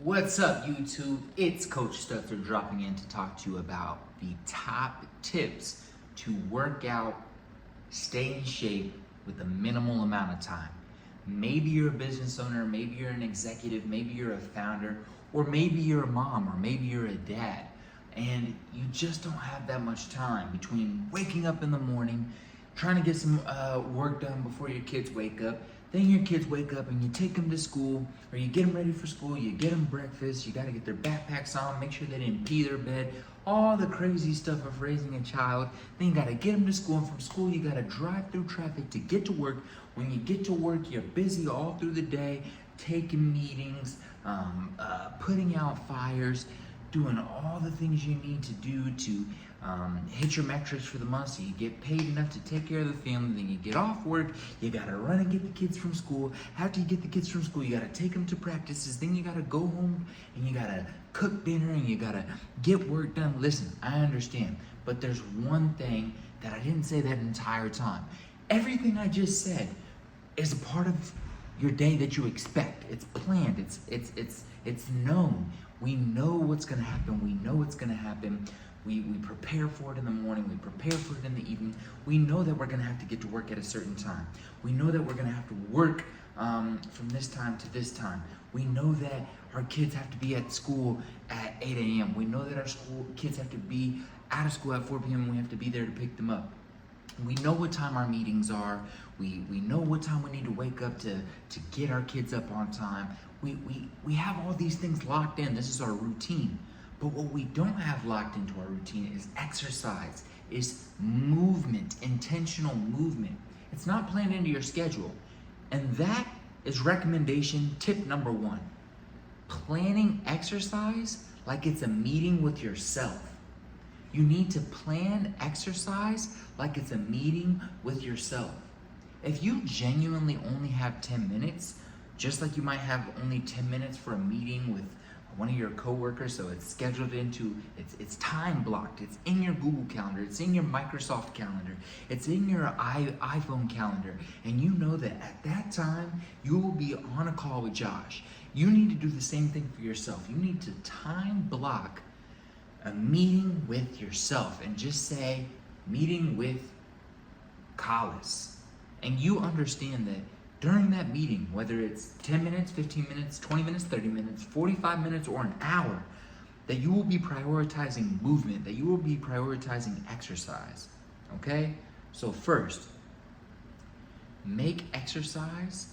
What's up, YouTube? It's Coach Stutzer dropping in to talk to you about the top tips to work out, stay in shape with a minimal amount of time. Maybe you're a business owner, maybe you're an executive, maybe you're a founder, or maybe you're a mom, or maybe you're a dad, and you just don't have that much time between waking up in the morning, trying to get some work done before your kids wake up. Then your kids wake up and you take them to school, or you get them ready for school, you get them breakfast, you gotta get their backpacks on, make sure they didn't pee their bed, all the crazy stuff of raising a child. Then you gotta get them to school, and from school you gotta drive through traffic to get to work. When you get to work, you're busy all through the day, taking meetings, putting out fires, doing all the things you need to do to hit your metrics for the month so you get paid enough to take care of the family. Then you get off work, you gotta run and get the kids from school. After you get the kids from school, you gotta take them to practices. Then you gotta go home and you gotta cook dinner and you gotta get work done. Listen, I understand, but there's one thing that I didn't say that entire time. Everything I just said is a part of your day that you expect. It's planned, it's known. We know what's gonna happen, we know what's gonna happen. We prepare for it in the morning, we prepare for it in the evening. We know that we're gonna have to get to work at a certain time. We know that we're gonna have to work from this time to this time. We know that our kids have to be at school at 8 a.m. We know that our kids have to be out of school at 4 p.m. and we have to be there to pick them up. We know what time our meetings are. We know what time we need to wake up to get our kids up on time. We have all these things locked in. This is our routine. But what we don't have locked into our routine is exercise, is movement, intentional movement. It's not planned into your schedule. And that is recommendation tip number 1. Planning exercise like it's a meeting with yourself. You need to plan exercise like it's a meeting with yourself. If you genuinely only have 10 minutes, just like you might have only 10 minutes for a meeting with one of your coworkers, so it's scheduled into, it's time blocked, it's in your Google Calendar, it's in your Microsoft Calendar, it's in your iPhone calendar, and you know that at that time, you will be on a call with Josh. You need to do the same thing for yourself. You need to time block a meeting with yourself and just say, meeting with Collis. And you understand that during that meeting, whether it's 10 minutes, 15 minutes, 20 minutes, 30 minutes, 45 minutes, or an hour, that you will be prioritizing movement, that you will be prioritizing exercise, okay? So first, make exercise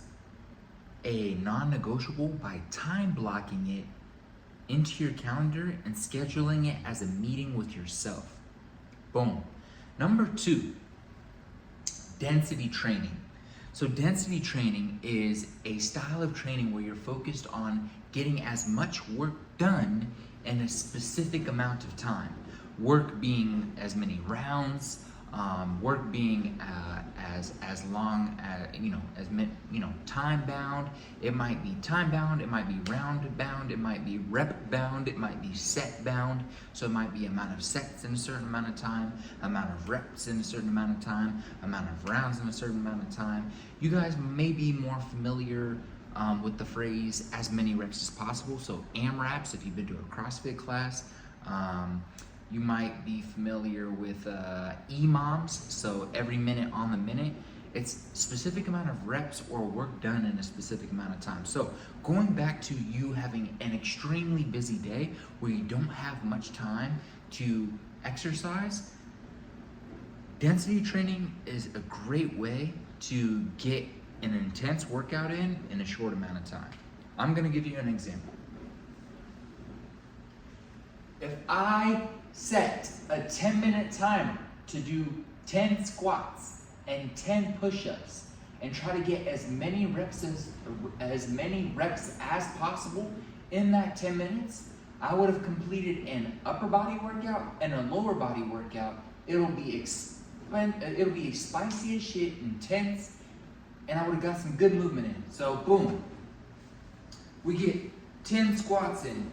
a non-negotiable by time blocking it into your calendar and scheduling it as a meeting with yourself. Boom. Number 2, density training. So density training is a style of training where you're focused on getting as much work done in a specific amount of time. Work being as many rounds, work being as long as time bound. It might be time bound, it might be round bound, it might be rep bound, it might be set bound. So it might be amount of sets in a certain amount of time, amount of reps in a certain amount of time, amount of rounds in a certain amount of time. You guys may be more familiar with the phrase as many reps as possible. So AMRAPs, if you've been to a CrossFit class. You might be familiar with EMOMs, so every minute on the minute. It's specific amount of reps or work done in a specific amount of time. So going back to you having an extremely busy day where you don't have much time to exercise, density training is a great way to get an intense workout in a short amount of time. I'm gonna give you an example. If I set a 10-minute timer to do 10 squats and 10 push-ups and try to get as many reps as possible in that 10 minutes, I would have completed an upper body workout and a lower body workout. It'll be spicy as shit, intense, and I would have got some good movement in. So boom, we get 10 squats in,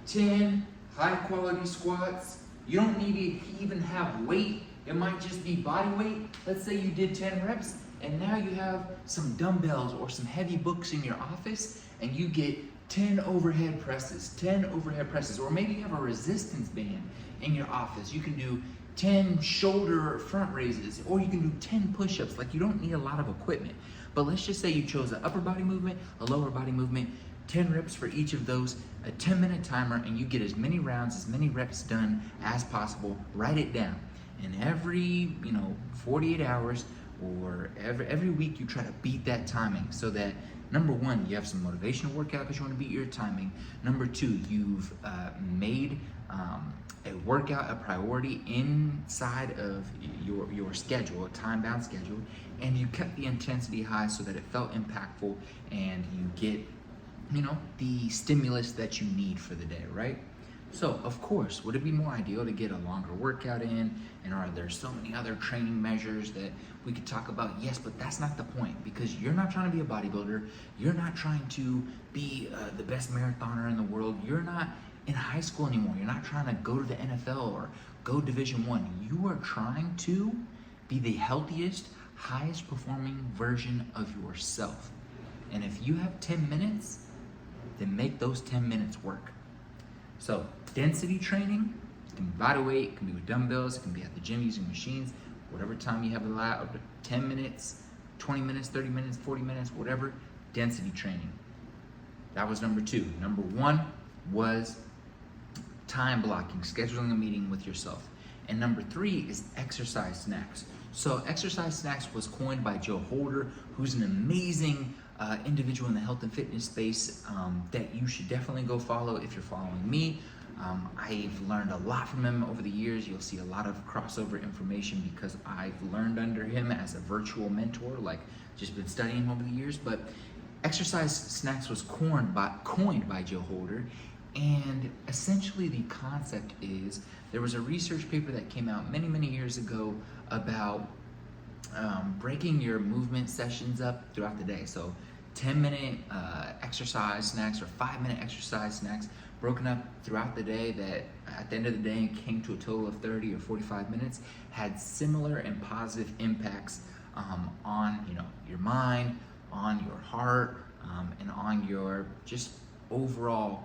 10 high quality squats. You don't need to even have weight. It might just be body weight. Let's say you did 10 reps and now you have some dumbbells or some heavy books in your office and you get 10 overhead presses, 10 overhead presses, or maybe you have a resistance band in your office. You can do 10 shoulder front raises, or you can do 10 push-ups. Like, you don't need a lot of equipment. But let's just say you chose an upper body movement, a lower body movement, 10 reps for each of those, a 10-minute timer, and you get as many rounds, as many reps done as possible. Write it down. And every 48 hours or every week, you try to beat that timing, so that number one, you have some motivation to work out because you want to beat your timing. Number two, you've made a workout a priority inside of your schedule, a time-bound schedule, and you kept the intensity high so that it felt impactful, and you get the stimulus that you need for the day, right? So, of course, would it be more ideal to get a longer workout in? And are there so many other training measures that we could talk about? Yes, but that's not the point, because you're not trying to be a bodybuilder. You're not trying to be the best marathoner in the world. You're not in high school anymore. You're not trying to go to the NFL or go Division I. You are trying to be the healthiest, highest performing version of yourself. And if you have 10 minutes, then make those 10 minutes work. So, density training, it can be body weight, it can be with dumbbells, it can be at the gym using machines, whatever time you have allowed, 10 minutes, 20 minutes, 30 minutes, 40 minutes, whatever, density training. That was number two. Number one was time blocking, scheduling a meeting with yourself. And number three is exercise snacks. So exercise snacks was coined by Joe Holder, who's an amazing individual in the health and fitness space that you should definitely go follow if you're following me. I've learned a lot from him over the years. You'll see a lot of crossover information because I've learned under him as a virtual mentor, like just been studying him over the years. But exercise snacks was coined by Joe Holder. And essentially the concept is, there was a research paper that came out many, many years ago about breaking your movement sessions up throughout the day. So 10-minute exercise snacks or 5-minute exercise snacks broken up throughout the day that at the end of the day came to a total of 30 or 45 minutes had similar and positive impacts on your mind, on your heart, and on your just overall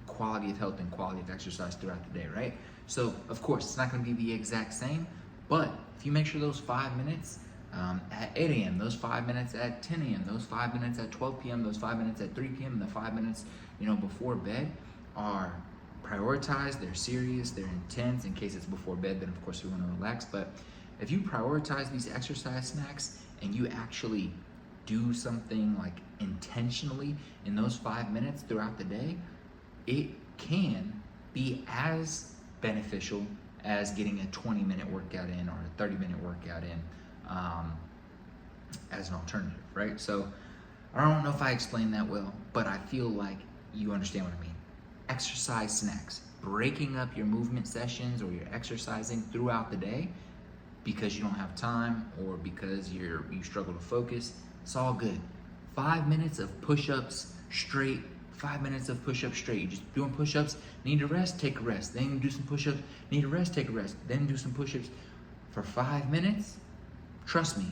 quality of health and quality of exercise throughout the day, right? So of course it's not going to be the exact same, but if you make sure those 5 minutes at 8 a.m., those 5 minutes at 10 a.m., those 5 minutes at 12 p.m., those 5 minutes at 3 p.m., and the 5 minutes before bed are prioritized, they're serious, they're intense. In case it's before bed, then of course you want to relax. But if you prioritize these exercise snacks and you actually do something like intentionally in those 5 minutes throughout the day, it can be as beneficial as getting a 20-minute workout in or a 30-minute workout in as an alternative, right? So I don't know if I explained that well, but I feel like you understand what I mean. Exercise snacks, breaking up your movement sessions or your exercising throughout the day because you don't have time or because you struggle to focus, it's all good. 5 minutes of push-ups straight, 5 minutes of push-ups straight. You're just doing push-ups, need a rest, take a rest. Then do some push-ups, need a rest, take a rest. Then do some push-ups for 5 minutes. Trust me,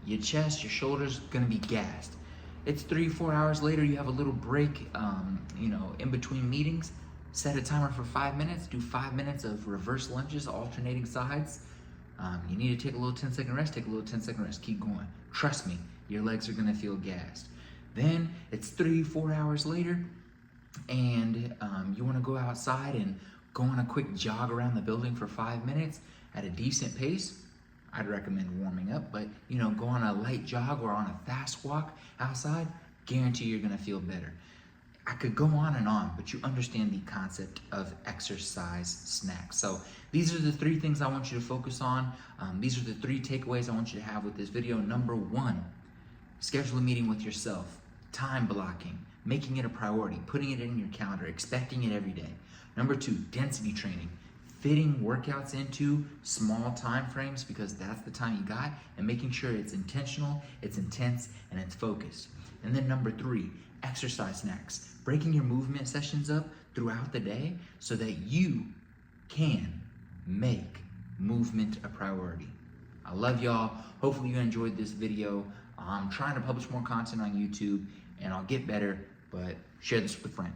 your chest, your shoulders gonna be gassed. It's 3-4 hours later, you have a little break, in between meetings. Set a timer for 5 minutes, do 5 minutes of reverse lunges, alternating sides. You need to take a little 10-second rest, take a little 10-second rest, keep going. Trust me, your legs are gonna feel gassed. Then it's 3-4 hours later, and you wanna go outside and go on a quick jog around the building for 5 minutes at a decent pace. I'd recommend warming up, but go on a light jog or on a fast walk outside, guarantee you're gonna feel better. I could go on, but you understand the concept of exercise snacks. So these are the 3 things I want you to focus on. These are the 3 takeaways I want you to have with this video. Number 1, schedule a meeting with yourself. Time blocking, making it a priority, putting it in your calendar, expecting it every day. Number 2, density training, fitting workouts into small time frames because that's the time you got, and making sure it's intentional, it's intense, and it's focused. And then number 3, exercise snacks, breaking your movement sessions up throughout the day so that you can make movement a priority. I love y'all. Hopefully you enjoyed this video. I'm trying to publish more content on YouTube, and I'll get better. but share this with a friend.